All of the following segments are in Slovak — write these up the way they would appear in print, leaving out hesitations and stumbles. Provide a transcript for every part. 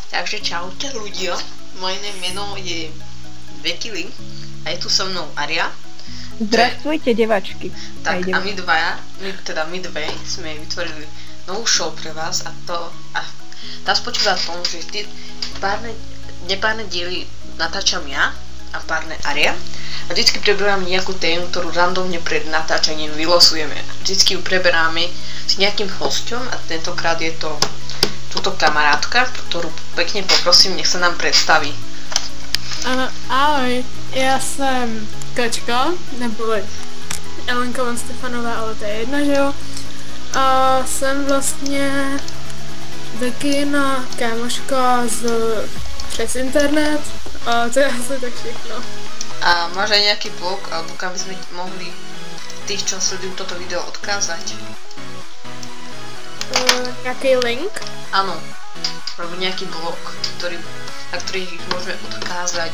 Takže čaute ľudia, moje meno je Becky Lynn a je tu so mnou Aria. Zdravstvujte, devačky. Tak a my dve sme vytvorili novú show pre vás a tá spočíva v tom, že nepárne diely natáčam ja a párne Aria a vždycky preberáme nejakú tému, ktorú randomne pred natáčaním vylosujeme. Vždycky ju preberáme s nejakým hosťom a tentokrát je to túto kamarátka, ktorú pekne poprosím, nech sa nám predstaví. Ahoj, já jsem Kačka, neboli Elenka von Stefanová, ale to je jedno, že jo. A jsem vlastně Bekina kámoška přes internet a to je asi tak všechno. A máš aj nejaký blog, alebo kam by sme mohli tých, čo sledujú toto video, odkázať? Nějaký link? Áno, alebo nejaký blog, na ktorý ich môžeme odkázať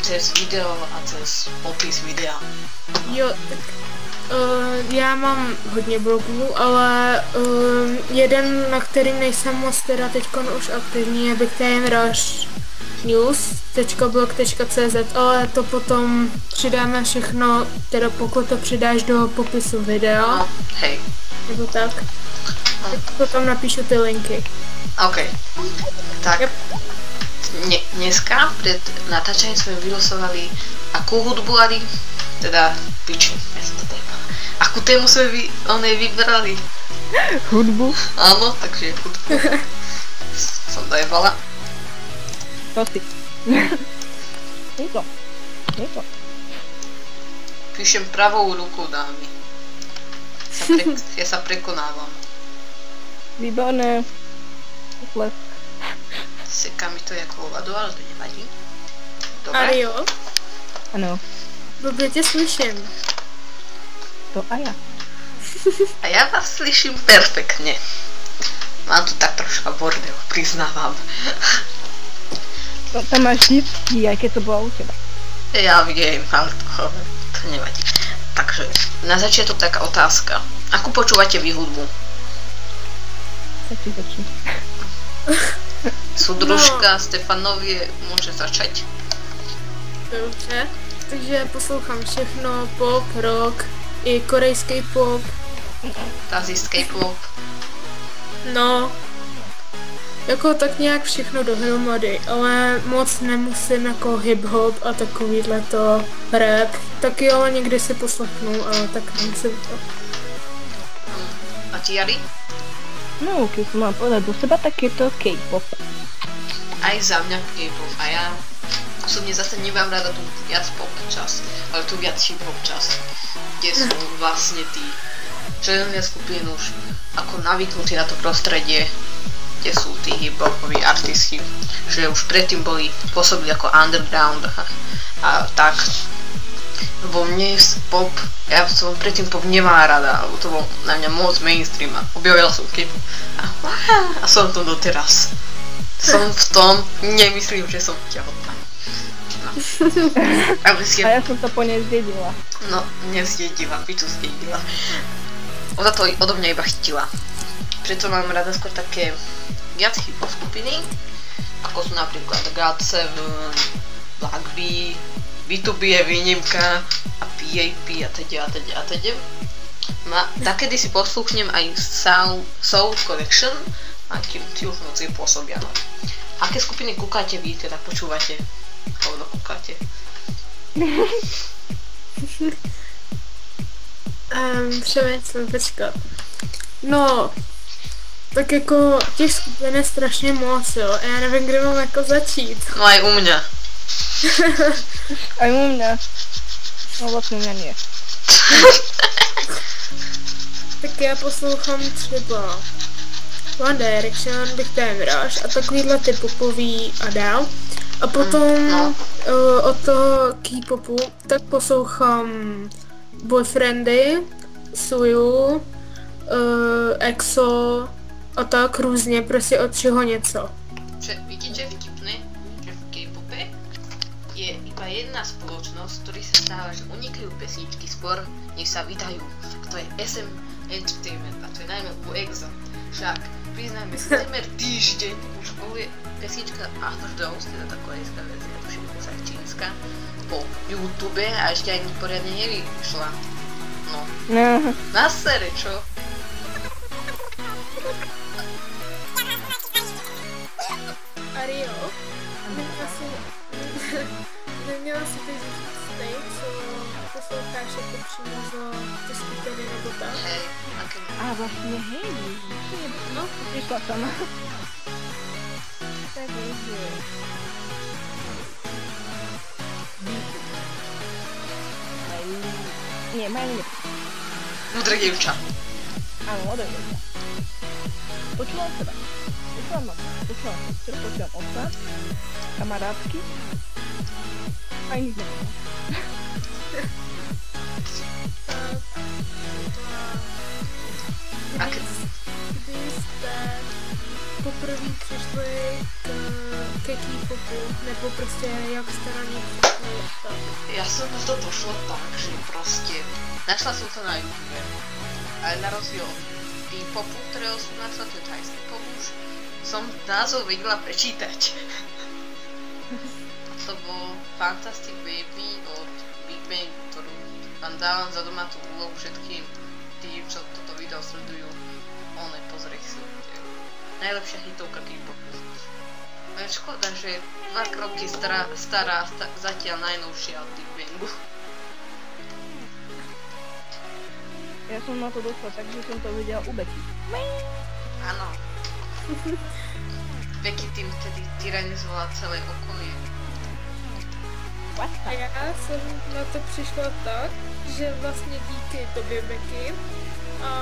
cez video a cez popis videa. Jo, tak já mám hodně blogů, ale jeden, na kterým nejsem moc teda teďkon už aktivní, je bigtimerushnews.blog.cz, ale to potom přidáme všechno, teda pokud to přidáš do popisu videa. No, hej. Nebo tak. Tak potom napíšu ty linky. OK. Tak. Yep. Dneska pred natáčaním sme vylosovali akú hudbu, Ari? Teda, piči, akú tému sme vybrali? Hudbu? Áno, takže hudbu. Som dojebala. To si. Je to. Píšem pravou rukou, dámy. Ja sa prekonávam. Výborné. Lesk. Seká mi to jak hovado, ale to nevadí. Dobre. Ario, Ano, blbě tě slyším. to a ja. A ja vás slyším perfektne. Mám tu tak troška bordel, priznávam. To tam máš vždycky, aj keď to bola u teba. Ja viem, ale to nevadí. Takže, na začiatok taká otázka. Akú počúvate vy hudbu? Začni. Súdružka Stefanovie môže začať. Dobře, takže poslouchám všechno, pop, rock, i korejský pop, Azijský pop. no, jako tak nějak všechno dohromady, ale moc nemusím jako hip-hop a takovýhle to rap, taky ale někdy si poslechnu, ale tak nemusím to. A ti, Jari? No, keď som mám povedať do seba, tak je to K-pop. Aj za mňa K-pop. A ja osobne zase nemám rada tú viac pop časť, ale tú viac hip-hop časť, kde sú vlastne tí členovia skupín už ako navyknutí na to prostredie, kde sú tí hip-hopoví artisti, že už predtým pôsobili ako underground a tak. Lebo mne pop, ja som predtým pop nemala rada, lebo to bol na mňa moc mainstream a objavila som K-pop a som v tom doteraz. Som v tom, nemyslím, že som tehotná. No. A ja som to po nej zdedila. No, nezdedila, piču zdedila. Ona to odo mňa iba chytila. Preto mám rada skôr také viac hip-hop skupiny, ako sú napríklad GOT7, Black B, B2B je výnimka a PAP a teď. Takedy si poslúchnem aj Soul Collection a ti už moc pôsobia. No. Aké skupiny kúkate vy, teda počúvate? Hovno kúkate? Přemýšlím, počkat. No, tak jako těch skupin je strašně moc, jo, a já nevím, kde mám jako začít. No aj u mňa. Aj u mňa. No vlastne u mňa nie. Tak já poslouchám třeba One Direction, Big Time Rush a takovýhle ty popový a dál. A potom od toho K-popu tak poslouchám Boyfriendy, Suju, EXO a tak různě, prostě od čeho něco. Vidíte vtipné, že v K-pope je iba jedna spoločnosť, ktorý sa stáva, že unikajú pesničky skôr, než sa vydajú. A to je SM Entertainment a to je najmä u EXO. Však priznajme, takmer týždeň už funguje pesnička Overdose, teda tá korejská verzia, tuším, sa je čínska, po YouTube a ešte ani poriadne nevyšla. No. Na sere, čo? Ario, neměla si ty zjistit, co posloucháš jako přímo z ty skupiny nebo tak? Hej, A vlastně hej, no, přišla sama. Takže... Nie, majú nie. Múdre dievča. Áno, múdre dievča. Počúvam seba. Počúvam mama. Počúvam sestru, počúvam otca. Kamarátky. A nič nepočúvam. Kdy jste poprvé přišli ke K-popu, nebo prostě jak jste na ně přišli? Ja som to došlo tak, že proste našla som to na YouTube, ale na rozdiel od K-popu, ktorého som našla, to je thajský pop, už som názov vedela prečítať. To bol Fantastic Baby od Big Bang, ktorú vám dávam za domácu úlohu všetkým tým, čo toto video sledujú. Pozri si. Najlepšia hitovka K-popu. No je škoda, že 2 roky stará zatiaľ najnovšia od Big Bangu. Ja som na to došla, takže som to videla u Becky. Áno. Becky tým vtedy tyranizovala celé okolie. A já jsem na to přišla tak, že vlastně díky tobě, Becky, a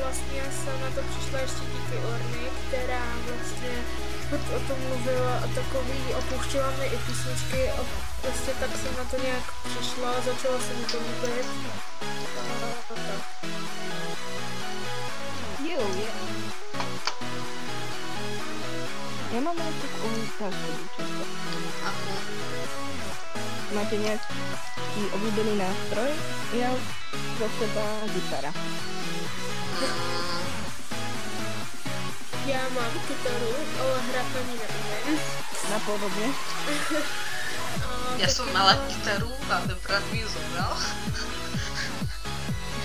vlastně jsem na to přišla ještě díky Orny, která vlastně o tom mluvila a takový opouštěla mi i písničky a prostě tak jsem na to nějak přišla, začala jsem to líbit a tak. Jo, je. Ja mám aj takú otázku, často. Ako? Máte nejaký obľúbený nástroj? Ja za seba gitara. Já mám kytaru, ale hrát na ní neumím. Napodobne. Ja som mala kytaru, ale brat mi ju zobral.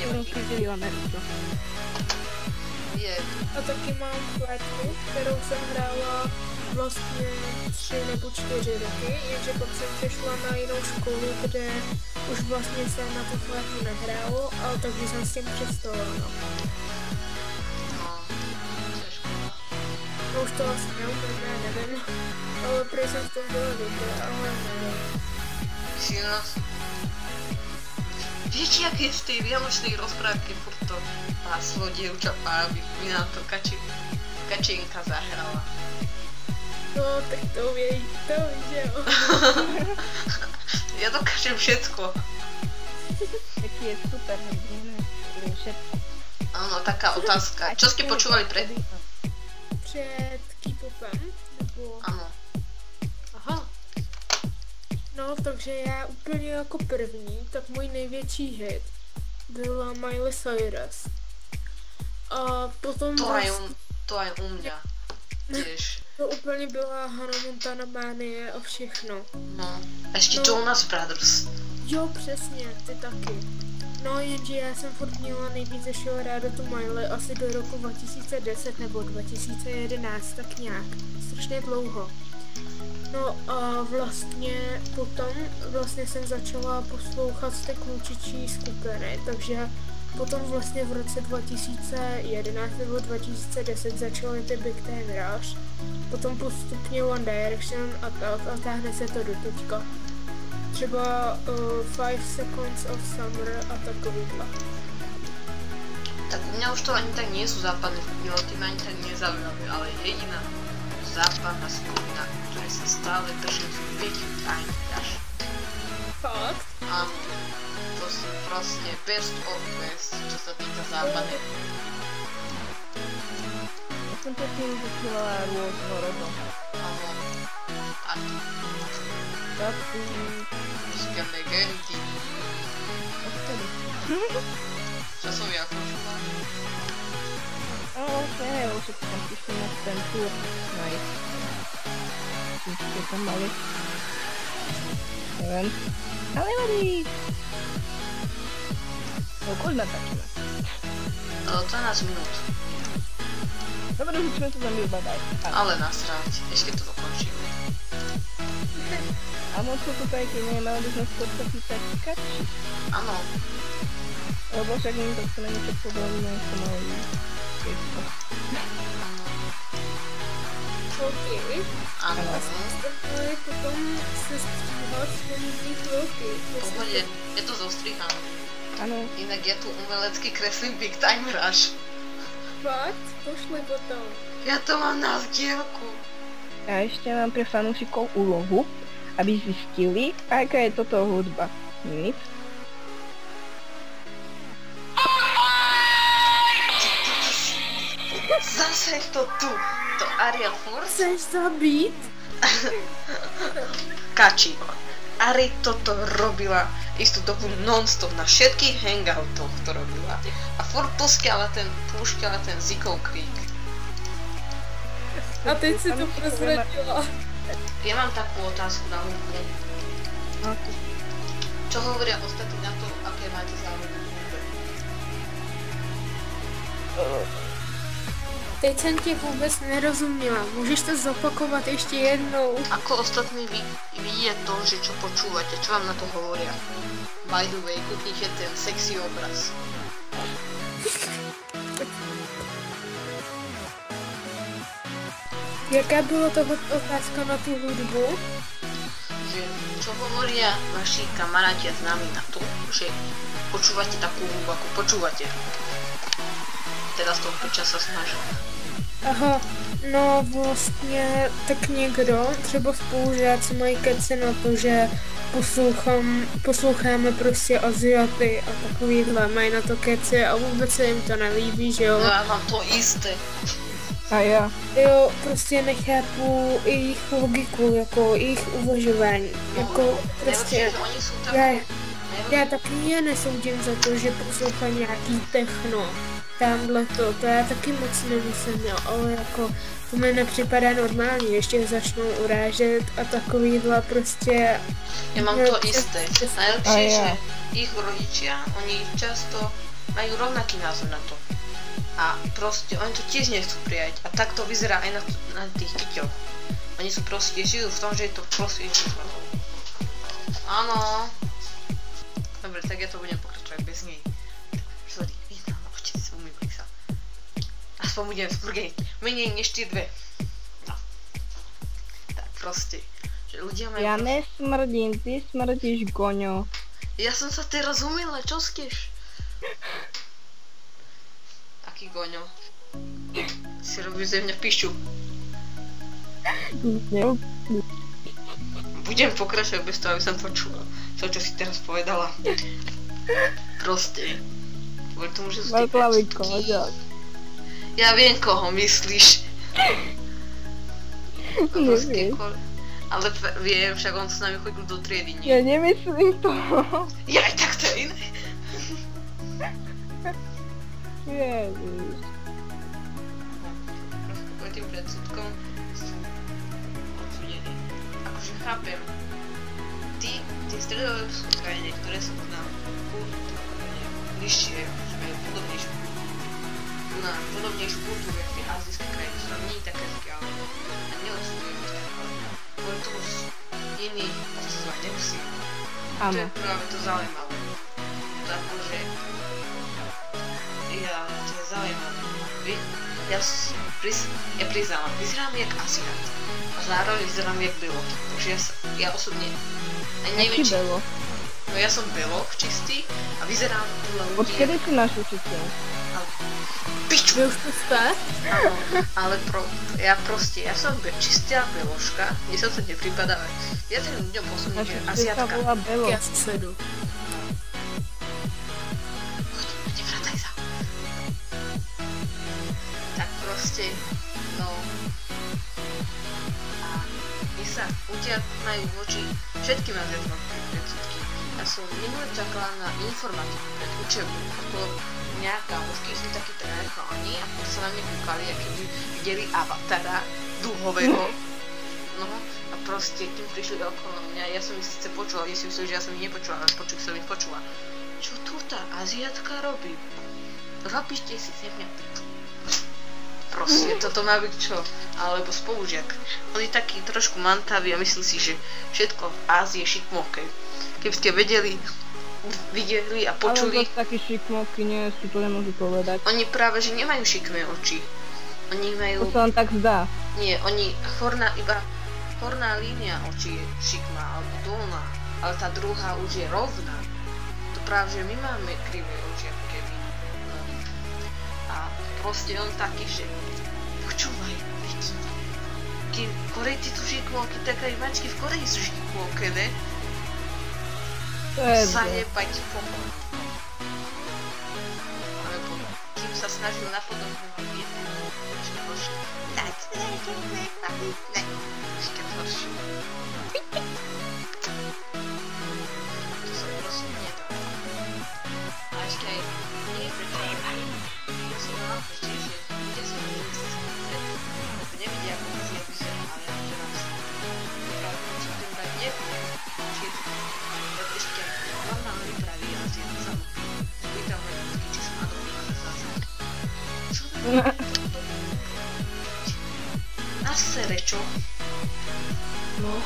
Ktorú chytili Ameriku. Je. A taky mám flétku, kterou jsem hrála vlastně 3 nebo 4 roky, jenže pak jsem přešla na jinou školu, kde už vlastně se na tu flétku nehrálo, ale takže jsem s tím přestala, no. No už to asi neumím, já nevím, ale prý jsem v tom byla dobrá, ale nevím. Silná. Viete, jak je v tej vianočnej rozprávke furt to páslo dievča pávi, by nám to kačenka zahrala. No, tak to víš, jo. Ja dokážem všetko. Taký je super hrdina, všetko. Áno, taká otázka. Čo ste počúvali pred? Před K-popem, nebo... Áno. Aha. No, takže já úplně jako první, tak můj největší hit byla Miley Cyrus. A potom To aj u mňa. Tiež. to úplně byla Hannah Montana Mania a všechno. No. Ešte No. Jonas Brothers. Jo, přesně, ty taky. No, jenže já jsem furt měla nejvíc šel ráda tu Miley asi do roku 2010 nebo 2011, tak nějak. Strašně dlouho. No a vlastně potom jsem začala poslouchat ty klučičí skupiny, takže potom vlastně v roce 2011 nebo 2010 začaly ty Big Time Rush, potom postupně One Direction a tak a táhne se to do teďka. Třeba 5 Seconds of Summer a takovýhle. Tak u mňa už to ani tak nie sú západné skupiny, lebo tým ani tak nezaujímavé, ale jediná západná skupina, ktorej sa stále držím, sú Big Time Rush. Fakt? Áno, to sú proste best of best, čo sa týka západnej. Ja som to tým začala rôznorodno. Áno, tak. Taky... Muzické legendy. Odtedy. Čo som ja počula? No, už neviem, už som prišli na ten tour. Nice. pesničky tam mali. Neviem. Ale nevadí. No, koľko natáčame? 12 minút. Dobre, že sme to tam vybadať. Ale nasrať, ešte to dokončíme. A moc to tutaj, keď nemali by sme skôr sa pýtať kači. Áno. Lebo však im to chce na niečo podobné, ako mali tieto. OK. Áno. Ale potom se stříhat s pomocní chvilky. Pohode, je to zostrihané. Áno. Inak ja tu umelecky kreslím Big Time Rush. Fakt? Pošli potom. Ja to mám na vzdielku. A ešte mám pre fanúšikov úlohu, aby zistili, aká je toto hudba. Nic. Zase to tu. To Ariel Force. Chceš zabít? Kači. Ari toto robila istú dobu non-stop na všetkých hangoutoch to robila. A furt púšťala ten Zikov krík. A teď si to prozradila. Ja mám takú otázku na hudbu. Čo hovoria ostatní na to, aké máte záujmy v hudbe? Teď jsem tě vůbec nerozuměla. Můžeš to zopakovat ještě jednou? Ako ostatní vidie to, že čo počúvate, čo vám na to hovoria? By the way, kúknite ten sexy obraz. Jaká byla toho otázka na tu hudbu? Že čo hovoria vaši kamaráti a známi na to, že počúvate takú hudbu, ako počúvate. Teda z toho piča sa snažím. Aha, no vlastně tak někdo, třeba spolužáci mají keci na to, že posloucháme prostě Aziaty a takovýhle, mají na to keci a vůbec se jim to nelíbí, že jo? No ja mám to isté. A ja. Jo, prostě nechápu jejich logiku, jako jejich uvažování, jako prostě... Oni sú tak... Já taky je nesoudím za to, že poslouchají nějaký techno. Tamhle to já taky moc nemyslím, jo, ale jako to mi nepřipadá normální, ještě začnou urážet a takovýhle prostě... Ja mám to isté. Najlepšie, že ich rodičia, oni často majú rovnaký názor na to. A proste, oni to tiež nechcú prijať. A tak to vyzerá aj na tých kyťoch. Oni sú proste, žijú v tom, že je to proste... Áno. Dobre, tak ja to budem pokračovať bez nej. Sorry, význam, počíte sa, umývali sa. Aspoň budem spurgený. Menej než tie dve. No. Tak proste. Že ľudia majú... Ja nesmrdím, ty smrdíš, Goňo. Ja som sa teraz umýla, čo skeš? Aký Goňo? Si robíš ze mňa pišu. Budem pokračovať bez toho, aby som počula to, čo si teraz povedala. Proste. Kvôli tomu, že sú tie predsudky. Ja viem, koho myslíš. Nevieš. Ale viem, však on s nami chodil do triedy, nie? Ja nemyslím to. Ja aj tak to je iné. Ježiš. Proste kvôli tým predsudkom sú odsúdení. Akože chápem. Tie stredoeurópske krajiny, ktoré sú nám bližšie, že majú podobnejšiu kultúru, ako tie azijské krajiny, sú tam nie je také ale neodsúdujú to tak, ale kvôli tomu iní odsúdovať nemusí. To je práve to zaujímavé. To akože to je zaujímavé. Ja priznávam, vyzerám jak Aziat a zároveň vyzerám jak Beloch, takže ja osobne neviem, či... No ja som Beloch čistý a vyzerám podľa ľudí... Odkedy si náš učiteľ? Piču! Vy už to ste? Áno, ale ja som čistá Beložka, mne sa to nepripadá, ja tým ľuďom posúdim, že Aziatka. Naša bola Belo. Ja susedu. Choď, nevrátaj sa. Tak proste, no... A my sa utiatnajú voči všetkým Aziatom predsudky. Ja som minulé čakala na informatiku pred učebou, ako nejaká, keď sú takí tréner chalani a sa na mne kúkali, a keby videli avatara dúhového. No a proste, kým prišli okolo mňa, ja som ich síce počula, oni si mysleli, že ja som ich nepočula, ale počuť som ich počula. Čo tu tá Aziatka robí? Zapíšte si sem mňa. Proste, toto má byť čo? Alebo spolužiak. On je taký trošku mantavý a myslí si, že všetko v Ázii je šikmoké. Keby ste videli a počuli... Ale takí šikmoky nie sú, to nemôžu povedať. Oni práve, že nemajú šikmé oči. Oni majú... To sa vám tak zdá. Nie, oni iba horná línia očí je šikmá, alebo dolná. Ale tá druhá už je rovná. To práve, že my máme krivé oči, ako keby. No. A proste on taký, že počúvaj, vidí. Keď Korejci sú šikmoky, tak aj mačky v Koreji sú šikmoké, ne? To je Zajebať pomôcť. Alebo kým sa snažil napodobňovať jednu ešte horšie. Ne, ešte horšie. To sa proste nedá. A ešte aj nie je predstavení. Ja som mal ešte, že ľudia sú nevidia, ako Ázia vyzerá, ale ja teraz práve si tým dať neviem, či je to ešte normálne vypraví Ázia samotný. Pýtam len ľudí, či sa má dobrý na zase. Čo to je? Na sere, čo? No.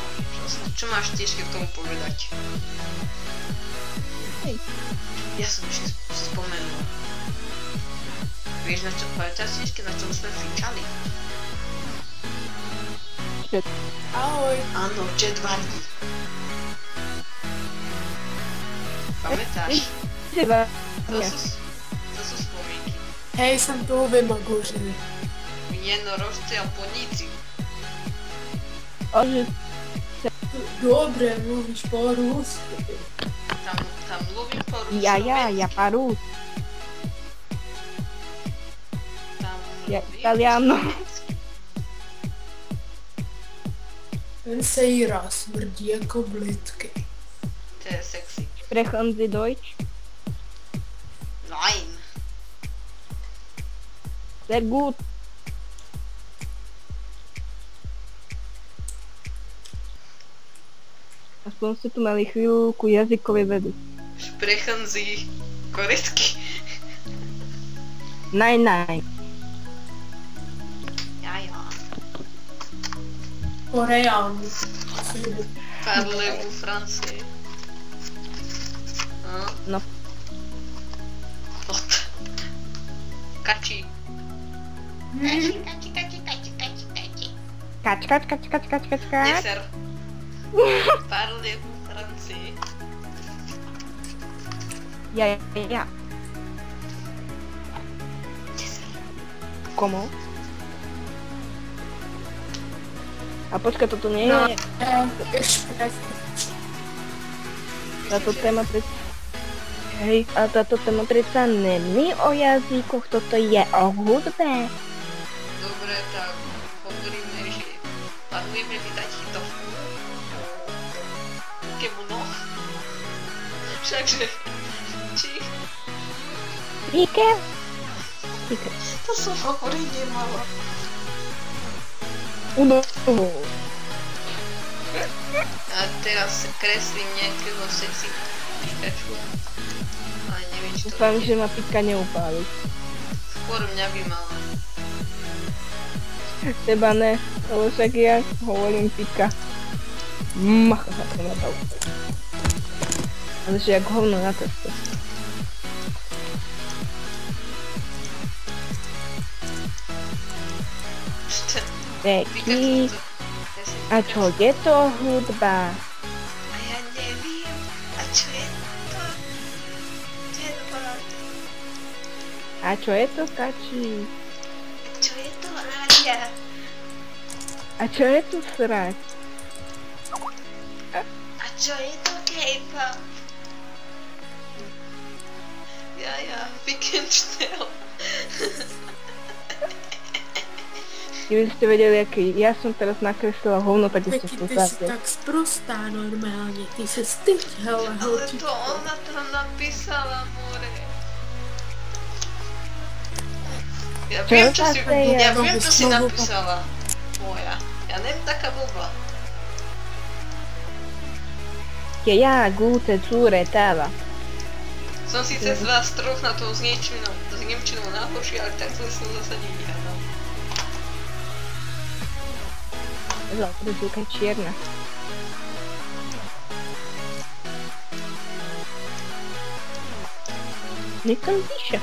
Čo máš tiež k tomu povedať? Hej. Ja som ešte spomenul. Vieš na čo, pamätáš tiež, na čom sme fičali? Ahoj. Áno, Jedvardi. Pamätáš? Teba. To sú spomienky. Hej, jsem toho vymagořil. Jednorožci a poníci. Ože, Dobré, mluvíš po-rusky. Tam mluvím po rusky. ja parú. Tam Ja mluvím italiano. slovenský. Ten sejra smrdí jako blitky. To je sexy. Sprechen Sie Deutsch? Nein. Sehr gut. Aspoň ste tu mali chvíľku jazykovej vedy. Sprechen Sie korejsky. Nein. Ja. Koreán. Parlez-vous français? No. Pot. Kači. Kač. Neser. Parlez-vous français? Ja. Neser. Komu? A počkaj, toto nie No, je... ještě. Táto téma predsa... Hej, a táto téma predsa není o jazykoch, toto je o hudbe. Dobre, tak hovoríme, že plánujeme vydať hitovku. Pokémono. Všakže, či? Píke? To som hovoriť nemala. Uno. A teraz kreslím nejakého sexy Pikachu. Ale neviem, či to Dúfam, ide. že ma Pika neupáli. Skôr mňa by mala. Teba ne, lebo však ja hovorím Pika. Macha sa to na to. Ale že jak hovno na testo. Peký. A čo je to hudba? A ja neviem. A čo je to? A čo je to kačí? Čo je to Áďa? A čo je to srať? A čo je to K-pop? Ja, Wittgenstein. Keby ste vedeli, aký ja som teraz nakreslila hovno, tak by ste Vicky, to ty jsi zase. tak sprostá normálně, ty se styď, hele, Ale holčičko. to ona tam napísala, more. Ja Čo viem, čo sa si, deje? ja viem, čo si Znovu- napísala. Moja. Ja neviem, taká blbá. Che ja, gute, cure, táva. Som síce z vás troch na to s Nemčinou najhorší, ale takhle som zase nevyhádal. Zlatá čierna. Nech tam píše.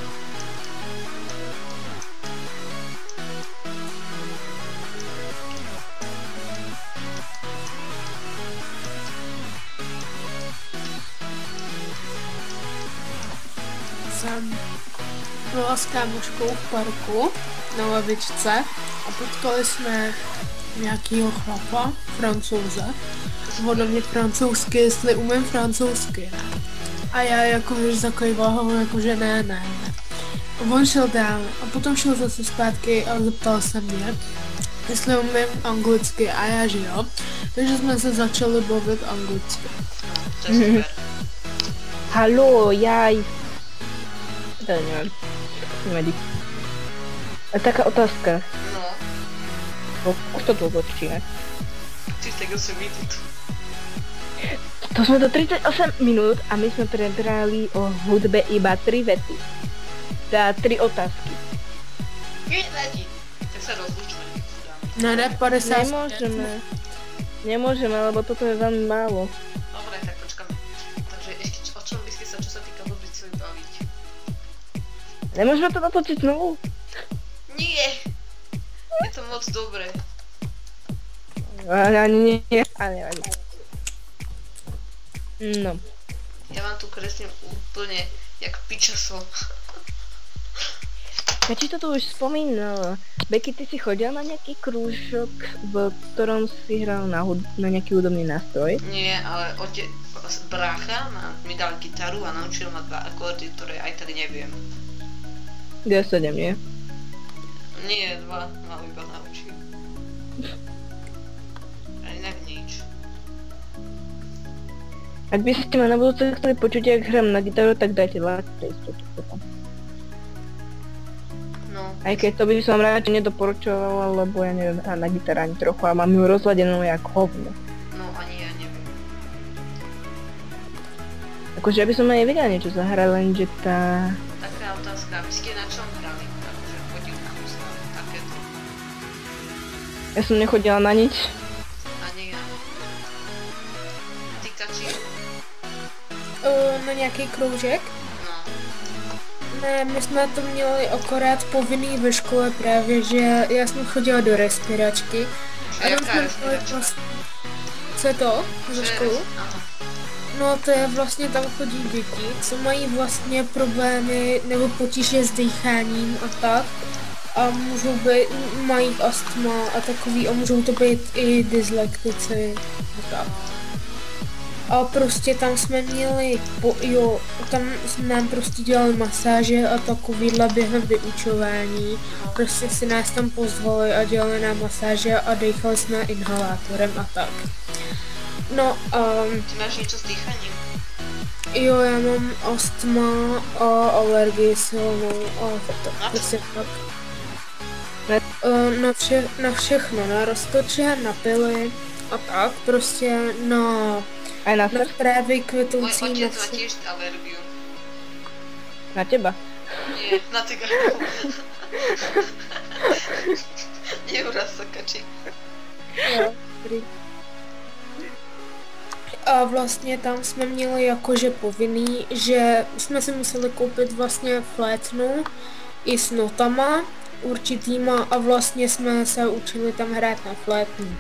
Jsem byla s kámoškou v parku na lavičce a potkali jsme nějakýho chlapa, Francouze. Zvodil mě francouzsky, jestli umím francouzsky, ne? A já jakože zakýval hlavou, jakože ne. A on šel dál a potom šel zase zpátky a zeptal se mě, jestli umím anglicky a já že jo. Takže jsme se začali bavit anglicky. To je super. Haló, jaj. To neviem. Nevadí. A taká otázka. No. Už to dlho točíme. 38 minút. To sme do 38 minút a my sme prebrali o hudbe iba 3 vety. Teda 3 otázky. Nevadí. Tak sa rozlúčme. Ne, 50. Nemôžeme, lebo toto je veľmi málo. Dobre, tak počkáme. Takže ešte o čom by ste sa, čo sa týka hudby, chceli baviť? Nemôžeme to natočiť znovu? Nie! Je to moc dobré. Ani nie, ale nevadí. No. Ja vám tu kreslím úplne jak Picasso. Ja ti to tu už spomínala. Beky, ty si chodila na nejaký krúžok, v ktorom si hral na nejaký hudobný nástroj? Nie, ale brácha mi dal gitaru a naučil ma 2 akordy, ktoré aj tak neviem. Ja 7, nie? Nie, 2 ma iba naučil. A inak nič. Ak by ste ma na budúce chceli počuť, jak hram na gitaru, tak dajte like, Facebook potom. No. Aj keď to by som radšej nedoporučovala, lebo ja neviem hrať na gitaru ani trochu a mám ju rozladenú jak hovno. No ani ja neviem. Akože ja by som aj vedela niečo zahrať, lenže tá... Taká otázka, vy ste na čom hrali? Akože chodil na ústav, takéto. Ja som nechodila na nič. Ani ja. Ty Kači? Na nějaký kroužek? No. Ne, my jsme to měli akorát povinný ve škole právě, že já jsem chodila do respiračky. A jaká respiračka? Co je to? Za školu? Aha. No to je vlastně, tam chodí děti, co mají vlastně problémy nebo potíže s dýcháním a tak. A můžou být, mají astma a takový, a můžou to být i dyslektici a tak. A prostě tam jsme měli, tam jsme prostě dělali masáže a takovýhle během vyučování. Prostě si nás tam pozvali a dělali nám masáže a dýchali jsme inhalátorem a tak. No Ty máš niečo s dýchaním? jo, já mám astma a alergii silnou a prostě tak. Na všechno, na roztoče, na pily a tak, prostě na trávy kvetoucí. Môj otec má tiež alergiu. Na teba? Nie, na cigarku. Neuraz sa, Kači. Jo, dobrý. A vlastně tam jsme měli jakože povinný, že jsme si museli koupit vlastně flétnu i s notama určitýma a vlastně jsme se učili tam hrát na flétnu.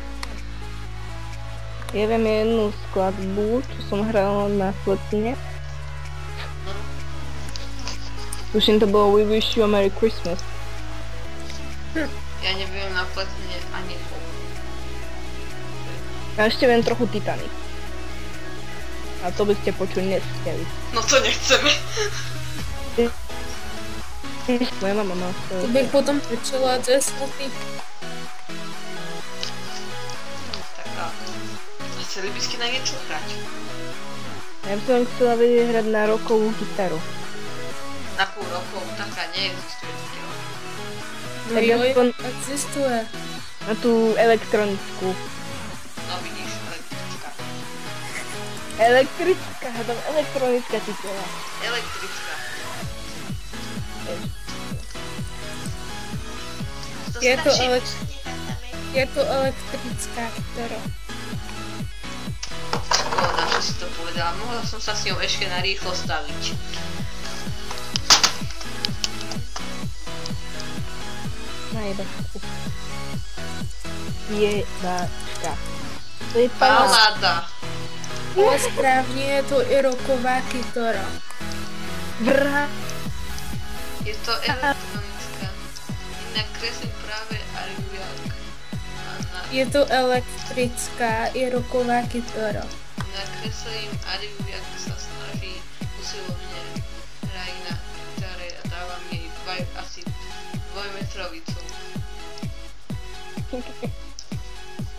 Ja viem jednu skladbu, čo som hrala na flétne. Tuším, to bolo We Wish You a Merry Christmas. Ja neviem na flétne ani pol. A ešte viem trochu Titanic. A to by ste počuť nechceli. No to nechceme. Moja mama má To bych potom počula, to je smutný. Taká. A chceli by ste na niečo hrať? Ja by som chcela vedieť hrať na rockovú gitaru. Na pol rokov taká neexistuje taká. No Tak jo, aspoň existuje. na tú elektronickú. No vidíš, električka. Elektrická, hádam elektronická titula. Elektrická. Je to elektrická kytara. Škoda, že si to povedala. Mohla som sa s ňou ešte narýchlo staviť. Najebačku. Jebačka. To je Balada. Ale správně je to i rocková kytara. Vrha. Je to elektronická. Inak kreslím práve Ariu Je to elektrická i rocková kytara. Inak kreslím Ariu, jak sa snaží usilovne hrať na gitare a dávam jej asi dvojmetrovicu.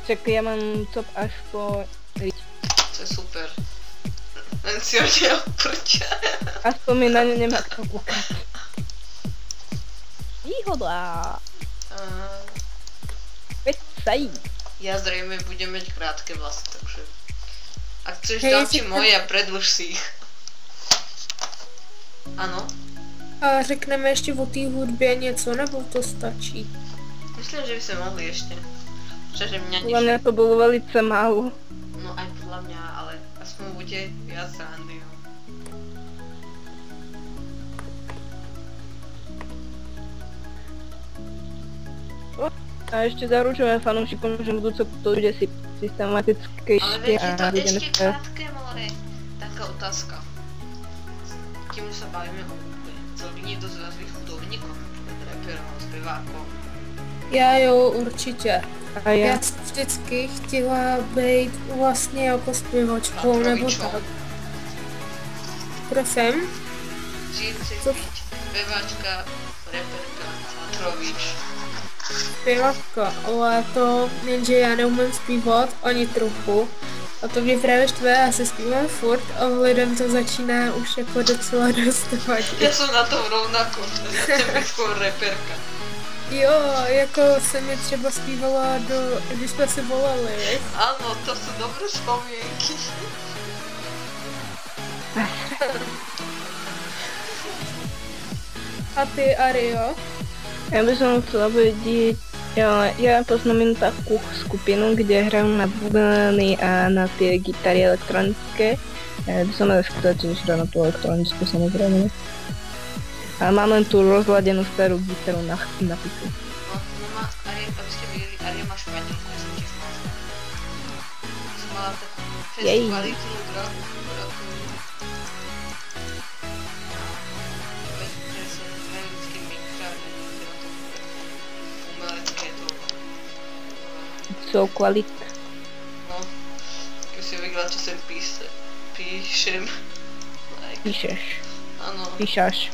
Čak, ja mám top až po riť. To je super. Len si ho neoprča. Aspoň mi na ňu nemá kto kúkať. Výhoda. Veď sa jí. Ja zrejme budem mať krátke vlasy, takže... Ak chceš, dám ti moje a predĺž si ich. Áno? A řekneme ještě o té hudbě něco, nebo to stačí? Myslím, že by sme mohli ešte. Čože mňa Podľa mňa to bolo velice málo. No aj podľa mňa, ale aspoň bude viac randy, no. A ešte zaručujem fanúšikom, že budúco to ide si systematickejšie Ale veď je to budeme ešte sa... krátke, more. Taká otázka. Kým už sa bavíme o hudbe, chcel by niekto z vás byť hudobníkom? Reperom, spevákom? Já jo, určitě. A ja. Já jsem vždycky chtěla být vlastně jako zpěvačkou nebo tak. Prosím? Či chceš byť speváčka, reperka, Matrovič? Zpěvačka, ale to jenže já neumím zpívat ani trochu. A to mě právě štve, já se zpívám furt a lidem to začíná už jako docela dost vadit. Ja som na tom rovnako, chcem byť skôr reperka. Jo, jako se mi třeba zpívala když jsme si volali. Áno, to sú dobré spomienky. A ty, Ario? Ja by som chcela vedieť, ja poznám len takú skupinu, kde hrajú na bubny a na tie gitary elektronické. Ja by som ale chcela tiež hrať na tú elektronickú, samozrejme. A mám len tú rozladenú starú gitaru na piku. No má Arie, aby ste videli, Arie má španielku, ja som tiež mal španielku. Som mala takú festivalitnú grafku. So quality. No, keď si videla, čo sem píšem. Like. Píšeš. Áno. Píšaš.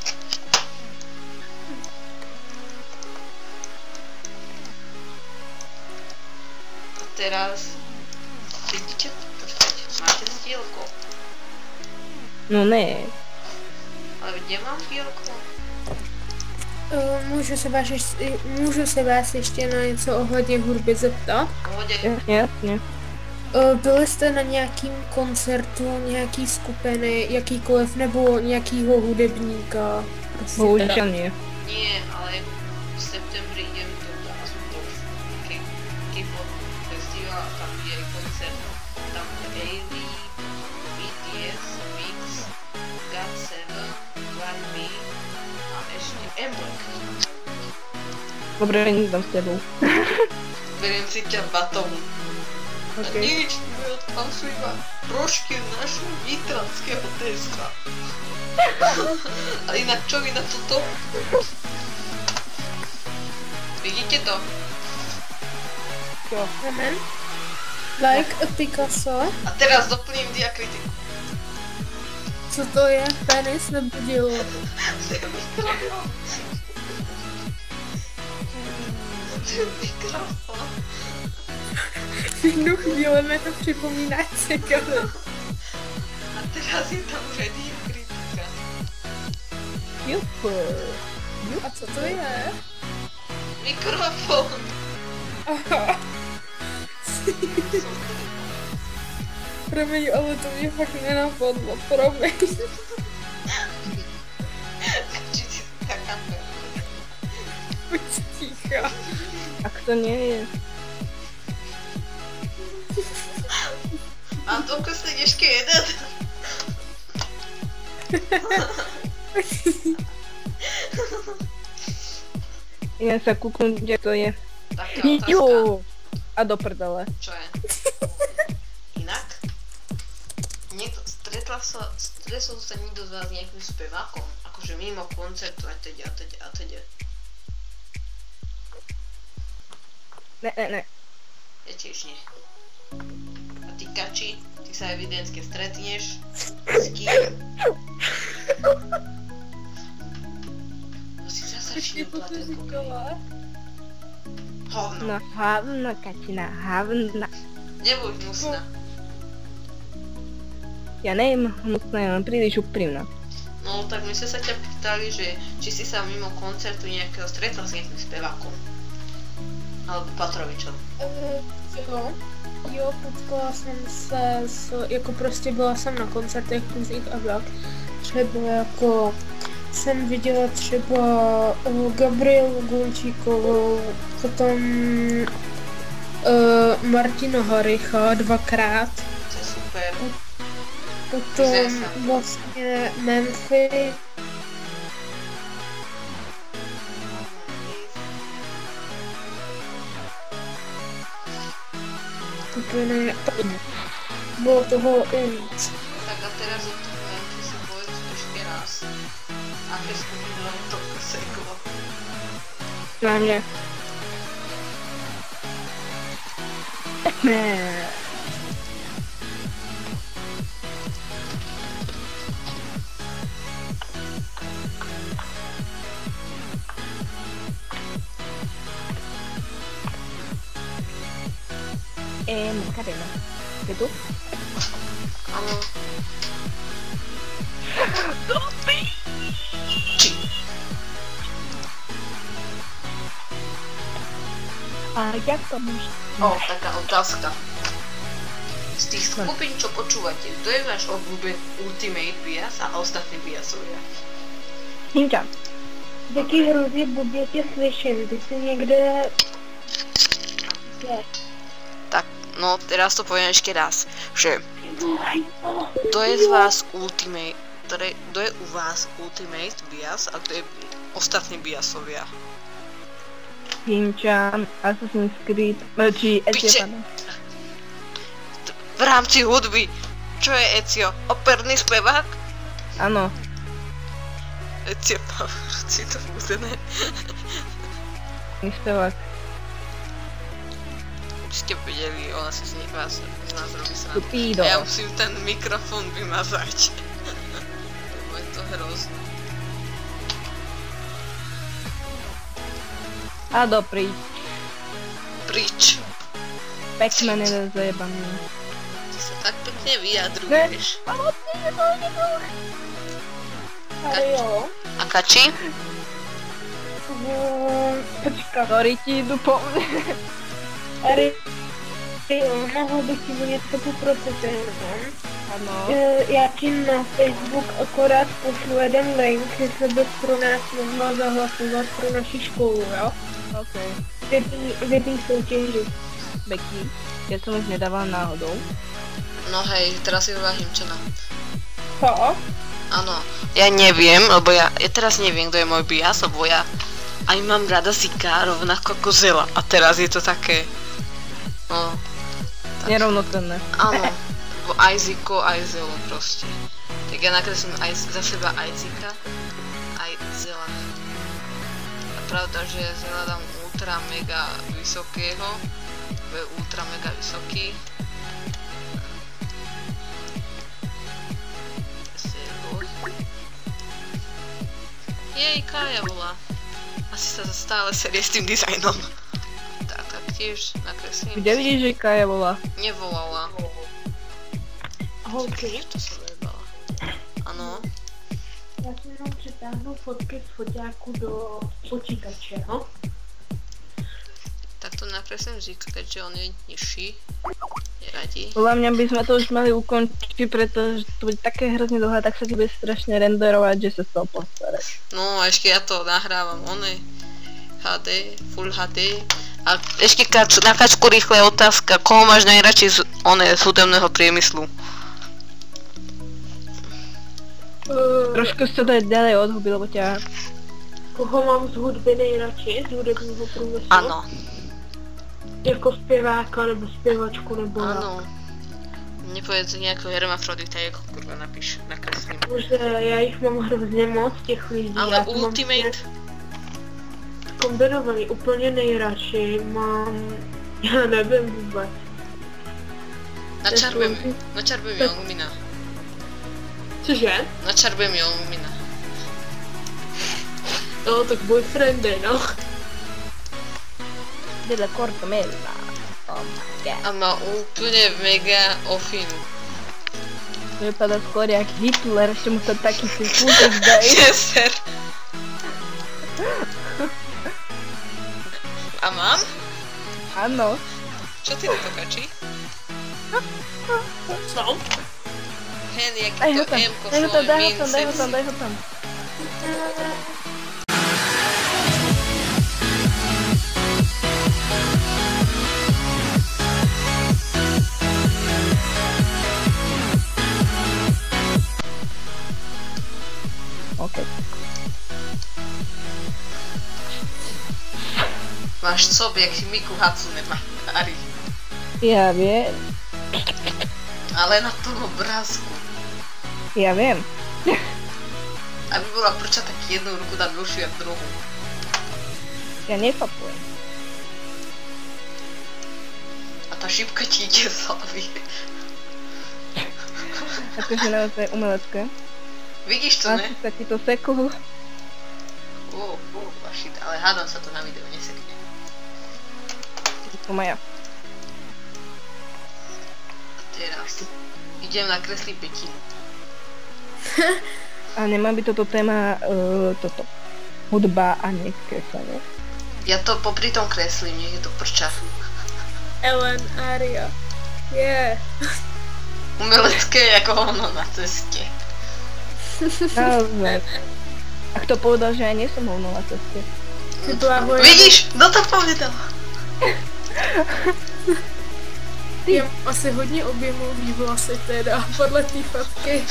A teraz... Vidíte? Počkajte, máte sdielko? No ne. Ale nemám sdielko. Můžu se vás ještě na něco ohledně hudby zeptat? Pohode. Jasne. Byli jste na nějakým koncertu nějaký skupiny, jakýkoliv, nebo nějakýho hudebníka? Bohužiaľ nie. Nie, ale v septembri idem do Asmundov K-pop festival a tam je koncert. Tam Hailey, BTS, Mix, GOT7, 1B a ešte Emblek. Dobre, nedám s tebou. Beriem si ťa batom. OK. Nič, tam sú iba rožky našho nitranského Teska. Ale inak čo vy na toto? Vidíte to? Čo? Like a Picasso. A teraz doplním diakritiku. Co to je? Penis nebo dělo? Mikrofon. V jednu chvíli mi to připomíná cigaret. A teraz je tam už aj diakritika. Super. A co to je? Mikrofon. Aha. Promiň, ale to mě fakt nenapadlo, promiň. Či si takáme. Buď ticha. Ak to nie je. Mám tu ukusnúť ešte jeden. Idem sa kúknúť, kde to je. Taká otázka. Jú! A do prdele. Čo je? Inak? Stretol sa niekto z vás nejakým spevákom? Akože mimo koncertu a teď. Ne. Ja tiež nie. A ty Kači, ty sa evidentne stretneš s kým? No si zase platenku. Hovno. No hovno, Kačina, hovno. Nebuď hnusná. Ja nejem hnusná, ja len príliš úprimná. No tak my sme sa ťa pýtali, že či si sa mimo koncertu nejakého stretla s nejakým spevákom. Alebo Patrovičom. Jo, potkala jsem se jako prostě byla jsem na koncertech různých a tak. Třeba jako jsem viděla třeba Gabrielu Gončíkovou, potom Martina Haricha dvakrát. To je super. Potom vlastně Memphis. Úplně bylo toho i víc. Tak a teraz od toho Memphisu povedz ešte raz. Aké skupiny len to seklo. Na mne. Macarena. Je tu? Áno. A jak to môže? Taká otázka. Z tých skupín, čo počúvate, kto je váš obľúbený Ultimate Bias a ostatní Biasovia? Hinča, taky hrozně blbě tě slyším, ty jsi někde... Tak, no teraz to poviem ešte raz, že kto je z vás Ultimate, kto je u vás Ultimate Bias a kto je ostatní Biasovia? Hinča, Assassin's Creed, či Ezio. V rámci hudby, čo je Ezio? Operný spevák? Áno. Ezio si to bude, ne? Spevák. By ste vedeli, ona si z nás robí srandu. Stupído. A ja musím ten mikrofón vymazať. Lebo je to hrozné. A dopriť. Prič. Pac-Man je zajebaný. Ty sa tak pekne vyjadruješ. A Kači? Počka. Sorry, ti jdu po mne. Mohl bych ti něco poprosit jenom. Ano. Já ti na Facebook akorát pošlu jeden link, jestli bys pro nás mohla zahlasovat pro naši školu, jo? OK. V jedný soutěži. Becky, ja som už nedával náhodou. No hej, teraz si vyvážim čo na. Co? Áno, ja neviem, lebo ja teraz neviem, kto je môj bias, lebo ja aj mám rada Zika, rovnako ako Zela. A teraz je to také... No... Tak. Nerovnocenné. Áno, lebo aj Ziko, aj Zelu proste. Tak ja nakreslím aj za seba aj Zika, aj Zela. A pravda, že Zela dám ultra mega vysokého, je ultra mega vysoký. Jej, Kája volá. Asi sa stále serie s tým dizajnom. Tak, taktiež nakreslím. Kde vidíš, že Kája volá? Nevolala. Holky. To sa zajebala. Ano. Já si jenom přitáhnu fotky z foťáku do počítače, Tak to nakreslím Zika, keďže on je nižší. Nevadí. Podľa mňa by sme to už mali ukončiť, pretože to bude také hrozne dlhé, tak sa ti bude strašne renderovať, že sa z toho postaráš. No, ešte ja to nahrávam, HD, Full HD. A ešte na kačku rýchle otázka, koho máš najradšej z hudobného priemyslu? Trošku sa to ďalej od huby, lebo ťa... Koho mám z hudby nejradši, z hudebního průmyslu? Ano. Jako zpěváka nebo zpěvačku nebo... Ano. Nepovedz nějakého hermafrodita, jako kurva napíš, nakreslím. Bože, já jich mám hrozně moc těch lidí. Ale Ultimate? Kombinovaný, úplně nejradši mám... Já nevím vůbec. Načarbuj mi Lumina. Cože? Načarbuj mi Lumina. No, tak boyfriendy, no. Della Cortomella. Oh my god. A má úplne mega ofinu. Vypadá skôr jak Hitler, ešte mu sa taký si fútek dají. Jeser. A mám? Áno. Čo ty na to kačí? Co? Hen, jak Daj ho to tam, M-ko daj ho tam, svoj daj ho tam, daj ho tam. OK. Máš cob, jak Miku Hatsune má. Ari. Ja viem. Ale na tom obrázku. Ja viem. Aby bola prča, tak jednu ruku dá dlhšiu a druhú. Ja nefapujem. A tá šipka ti ide z hlavy. Akože naozaj umelecké. Vidíš to, ne? Asi sa ti to seklo. Shit, ale hádam sa to na videu nesekne. To má ja. A teraz idem nakresliť Petinu. A nemá by toto téma, toto. Hudba a nie kreslenie. Ja to popri tom kreslím, nech je to prča. Ellen Aria. Yeah. Umelecké ako hovno na ceste. Naozaj. A kto povedal, že ja nie som hovno na ceste? Ty blahoje. Vidíš? Kto to povedal? Já asi hodně objemový vlasy teda, podle té fotky.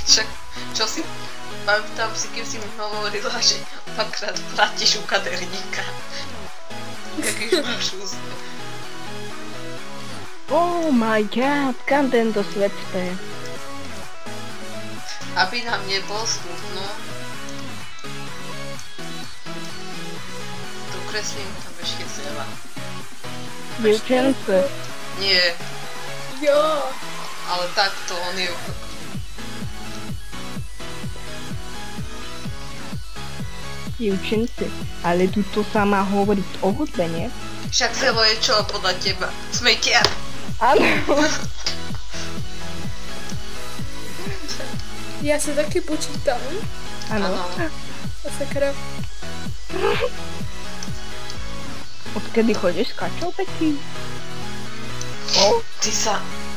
Však, čo si? Pamätám si, keď si mi hovorila, že dvakrát platíš u kaderníka. Jakýž máš úsmev. Oh my god, kam tento svet speje? Aby nám nebolo smutno. Dokreslím tam ešte veľa. Dievčence. Nie, Jo. ale takto on je... Dievčence. Ale tuto sa má hovoriť o hudbe, nie? Však Zelo je čo podľa teba? Smetiar. Áno. Já se taky počítám. Áno. A sakra. Odkedy chodíš s kačou, Peti?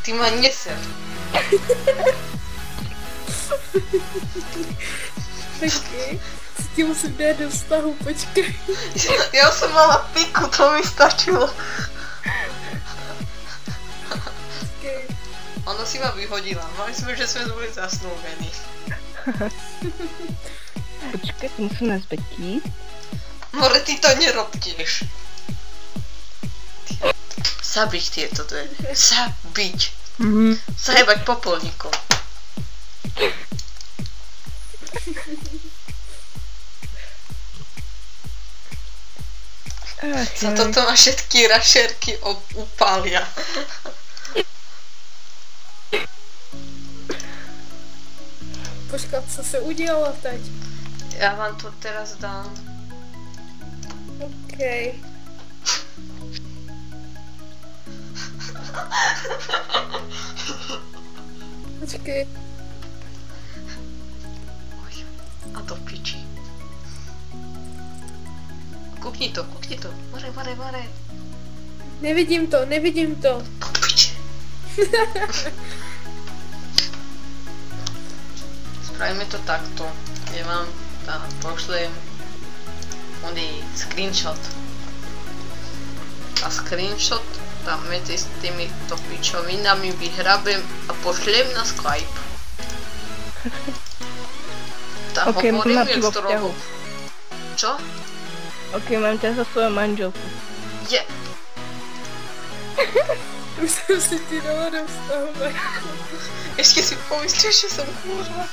Ty ma neser. Počkej. Si ti musím dát do vztahu, počkej. Ja som mala piku, to mi stačilo. Počkej. Ona si ma vyhodila, mali sme, že sme boli zasnúbení. Počkaj, to musím nazvať kýt. More, ty to nerob tiež. Zabiť tieto dve. Zabiť. Zajebať popolníkom. Za toto ma všetky rašerky upália. Počkat, co se udělalo teď? Ja vám to teraz dám. Okej. Počkej. A to v piči. Kukni to. More. Nevidím to. Do piči. Spravíme to takto. Ja vám pošlem oný screenshot. A screenshot tam medzi s týmito pičovinami vyhrabem a pošlem na Skype. Tam Ok, hovorím, mám jak vo to vzťahu. robím. Čo? Ok, mám ťa za svoju manželku. Je. Už jsem si ti dala do vztahu. Ešte si pomyslíš, že som kurva.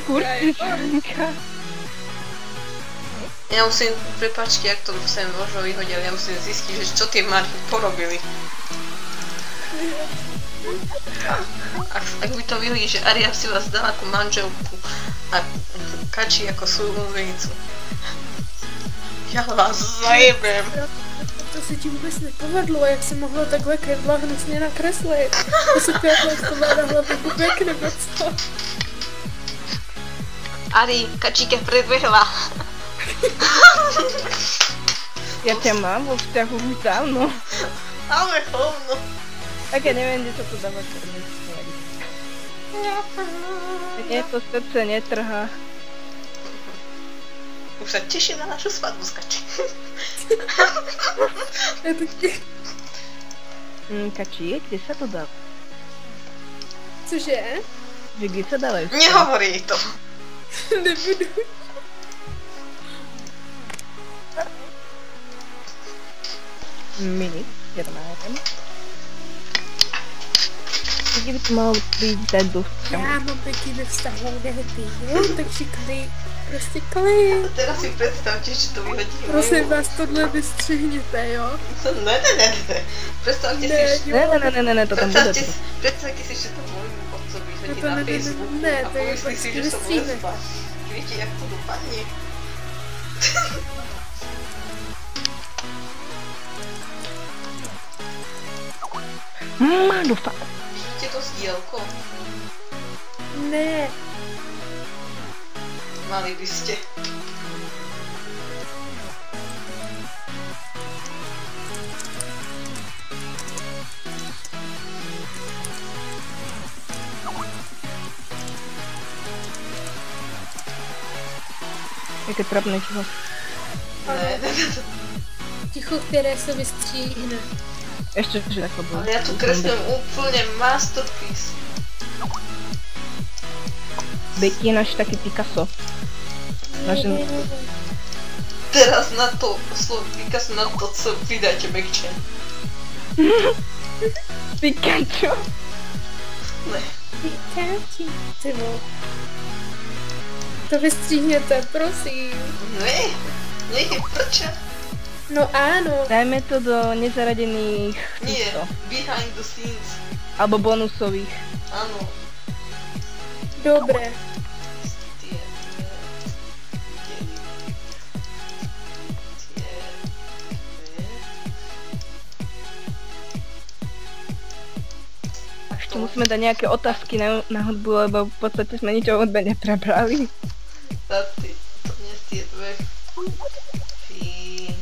Kurčinka. Ja musím, prepáčte, jak to sem možno vyhodil, ja musím zistiť, že čo tie marhy porobili. Ak by to vyhodí, že Aria si vás dala ako manželku a Kači ako svoju mluvenicu. Ja vás zajebem. To se ti vůbec nepovedlo, jak jsi mohla takhle kredla hnusně nakreslit. To se to má na hlavě bubek nebo co? Ari, Kačíka predbehla. Ja ťa mám vo vzťahu už dávno. Ale hovno. Tak ja neviem, kde sa to dáva černý. Nie, to srdce netrhá. Už sa teším na našu svadbu s Kači. Já taky. Kači, kde sa to dá? Cože? Že kde sa dávajú? Nehovorí jej to. Nebudu. Mini, jednátem. Kde by to malo byť dať do vzťahu? Já mám taky ve vztahu nehty, jo? Takže klid. Prostě klid. Teraz si predstavte, že to vyhodí. Prosím vás, tohle vystřihněte, jo? Ne. Predstavte si, Ne, to tam bude. Predstavte si, že to môjmu chlapcovi vyhodí to na ne, Facebooku ne, a to je pomyslí si, prostě že som vystříhne. lesba. Viete, jak to dopadne? Madufa. Vidíte to sdielko? Ne. Mali by ste. Jaké trapné ticho. Ne. Ticho, které se vystříhne. Ešte, že takto bude. Ale ja tu kreslím úplne masterpiece. Becky je náš taký Picasso. Naše... Teraz na to slovo Picasso, na to co pridajte backchain. Pikachu. Ne. Pikachu. Ty vole. To vystříhněte, prosím. Ne. Nech je prča. No áno. Dajme to do nezaradených Nie. týchto. Behind the scenes. Alebo bonusových. Áno. Dobre. Ešte musíme dať nejaké otázky na hudbu, lebo v podstate sme nič o hudbe neprebrali. Táty, to dnes tie dve fiedeli.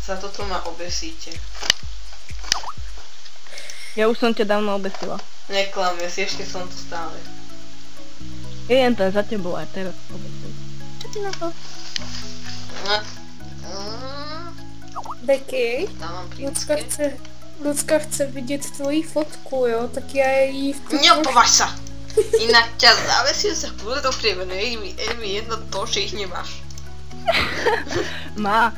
Za toto ma obesíte. Ja už som ťa dávno obesila. Neklamieš, ešte som tu stále. Jen to za tebou aj teraz obesil. Čo ty na to? Becky, Dávam príčke. Lucka chce vidět tvoji fotku, jo? Tak já jí v tu... Neopovaž sa! Inak ťa zavesím sa bude do priebehu, je mi jedno to, že ich nemáš. Má.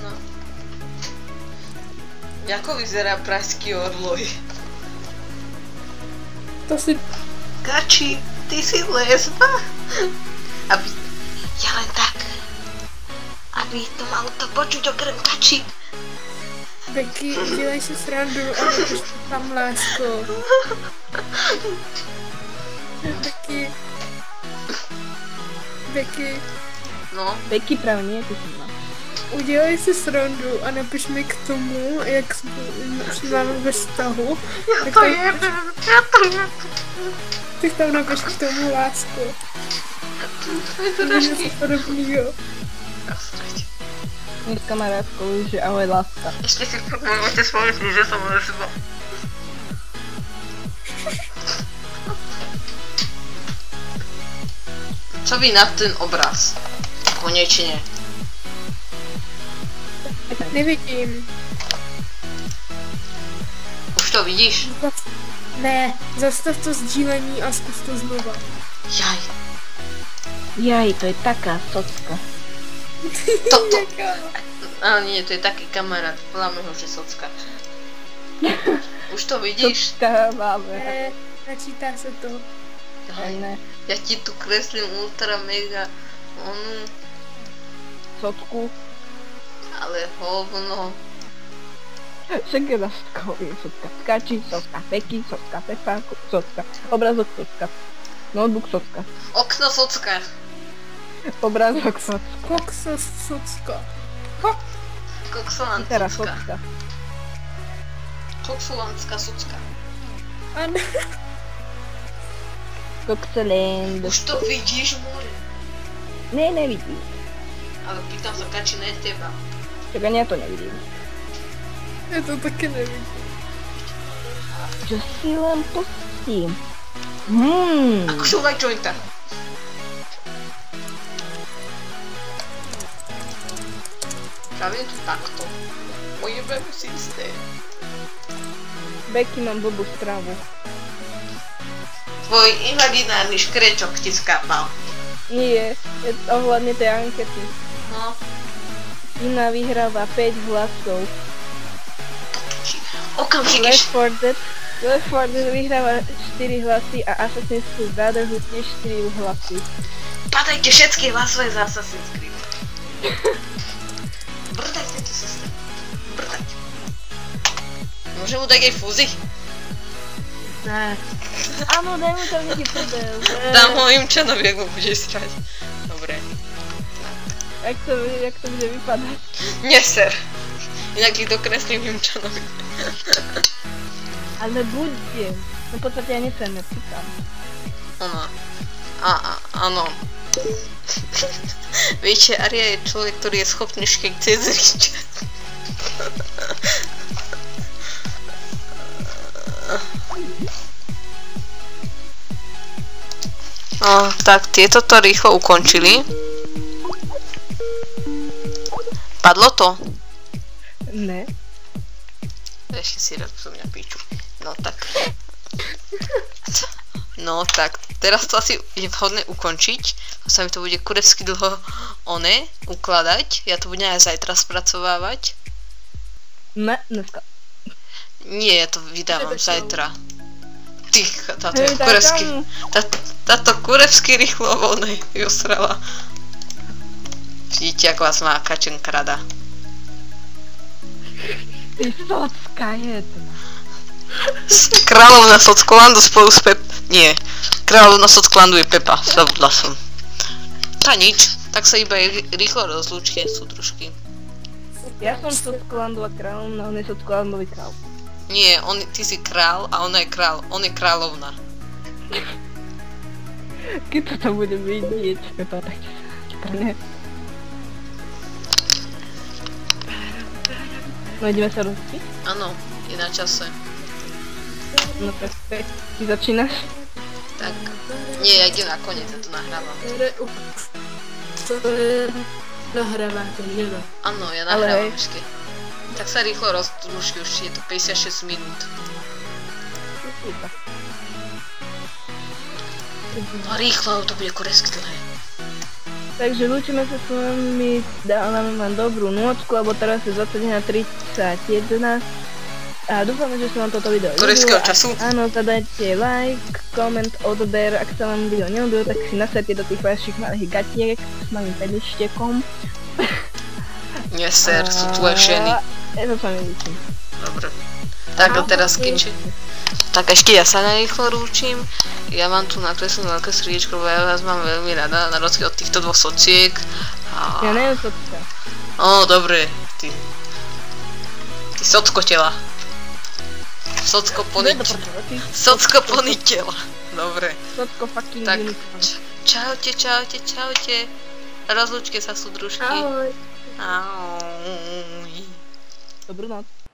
No. Ako vyzerá pražský orloj? To si... Kači, ty si lesba? Aby... Ja len tak. Aby to malo to počuť okrem Kači. Becky, dělej si srandu a nebuď tam lásko. Becky. Becky. No, Becky práve nie, ty si má. udělej si srandu a napiš mi k tomu, jak jsme ve vztahu. Já to jebem. Tak tam napiš k tomu lásku. Je to Něco podobného. S kamarádkou, že ahoj láska. Ještě si fakt môj otec pomyslí, že som lesba. Co vy na ten obraz? Konečne. Nevidím. Už to vidíš? Ne, zastav to sdílení a zkus to znova. Jaj. Jaj, to je taká socka. Toto. Ale nie, to je taký kamarát. Voláme ho, že socka. Už to vidíš? Socka máme. Ne, načítá se to. Ne. Ja ti tu kreslím ultra mega onu, Socku. ale hovno. Však je na škole, socka Skači, socka Peky, socka Pepa, socka. Obrazok socka. Notebook socka. Okno socka. Obrazok socka. Koksos socka. Koksolantská Teraz socka. socka. Koksolantská socka. Ano. Kokseland. Už to vidíš, môj? Ne, nevidím. Ale pýtam sa, Kači, ne teba. Čak ani ja to nevidím. Já to taky nevidím. Čo si len pustím? Ako šúvaj jointa. Pravím tu takto. Ojebem systém. Beky, mám blbú správu. Tvoj imaginárny škrečok ti skápal. Nie, je ohľadne tej ankety. No, Ina vyhráva 5 hlasov. okamžik Left 4 Dead vyhráva 4 hlasy a Assassin's Creed Brotherhood tiež 4 hlasy. Padajte všetky hlasové za Assassin's Creed. Brdať tento systém. Brdať. Môžem mu dať aj fúzy? Ne. Áno, daj mu tam nejaký prdel. Dám ho Imčanovi, ak mu bude srať. Dobre. Jak to bude vypadať? Neser. Inak ich dokreslím Imčanovi. Ale budem. No v podstate ja nechcem, nepýtam. Ono. Áno. Viete, Aria je človek, ktorý je schopný škej cezriť. No, tak tieto to rýchlo ukončili. Padlo to? Ne. Ešte si rád so mňa píču. No tak, teraz to asi je vhodné ukončiť. Sa mi to bude kurevsky dlho ukladať. Ja to budem aj zajtra spracovávať. Ne, dneska. Nie, ja to vydávam zajtra. Ty, táto je kurevsky. Táto kurevsky rýchlo voľné Jusrala. Vidíte, ako vás má Kačenka rada. Ty socka jedna. Kráľovna Socklandu spolu s Nie, kráľovna Socklandu je Pepa, zabudla som. A nič, tak sa iba rýchlo rozlúčte, súdružky. Ja som Socklandu a kráľovna, on je Socklandový král. Nie, ty si král a ona je král, on je kráľovna. Keď to tam bude vidieť, Pepa, tak ne. No ideme sa rozpiť? Áno, je na čase. No tak ty začínaš? Tak, nie, ja idem na koniec, ja to nahrávam. Nahráváte, že no? Áno, ja nahrávam ešte. Tak sa rýchlo rozlúčte, už je to 56 minút. No rýchlo, to bude kurevsky dlhé. Takže lúčime sa s vami, dávame vám dobrú nôčku, lebo teraz je 21:31 a dúfame, že sa vám toto video korejského času. Áno, zadajte like, koment, odber, ak sa vám video neľúbilo, tak si nasadte do tých vašich malých gatiek s malým peništekom. Neser, sú tvoje ženy. Ja to sa mi lúčim. Dobre. Tak a teraz skončím. Tak ešte ja sa narýchlo rúčim. Ja vám tu nakreslím veľké srdiečko, lebo ja vás mám veľmi rada, na rozdiel od týchto dvoch sociek. Ja neviem socka. Dobre, ty socko tela. Socko pony tela. Dobre. Socko fucking Tak, unicorn. čaute. Rozlúčte sa, súdružky. Ahoj. Ahoj. Dobrú noc.